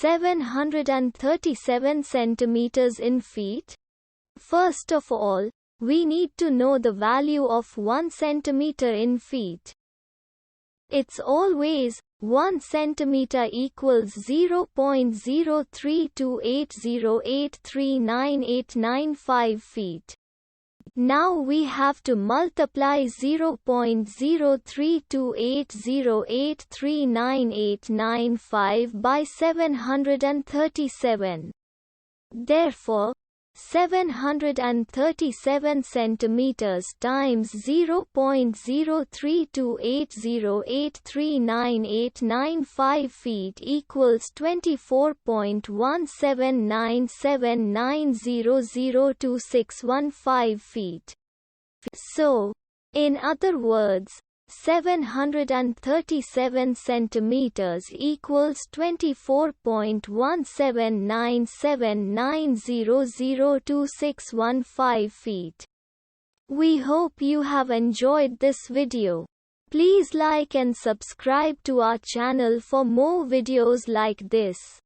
737 centimeters in feet? First of all, we need to know the value of 1 centimeter in feet. It's always 1 centimeter equals 0.03280839895 feet. Now we have to multiply 0.03280839895 by 737. Therefore, 737 centimeters times 0.03280839895 feet equals 24.17979002615 feet. So, in other words, 737 centimeters equals 24.17979002615 feet. We hope you have enjoyed this video. Please like and subscribe to our channel for more videos like this.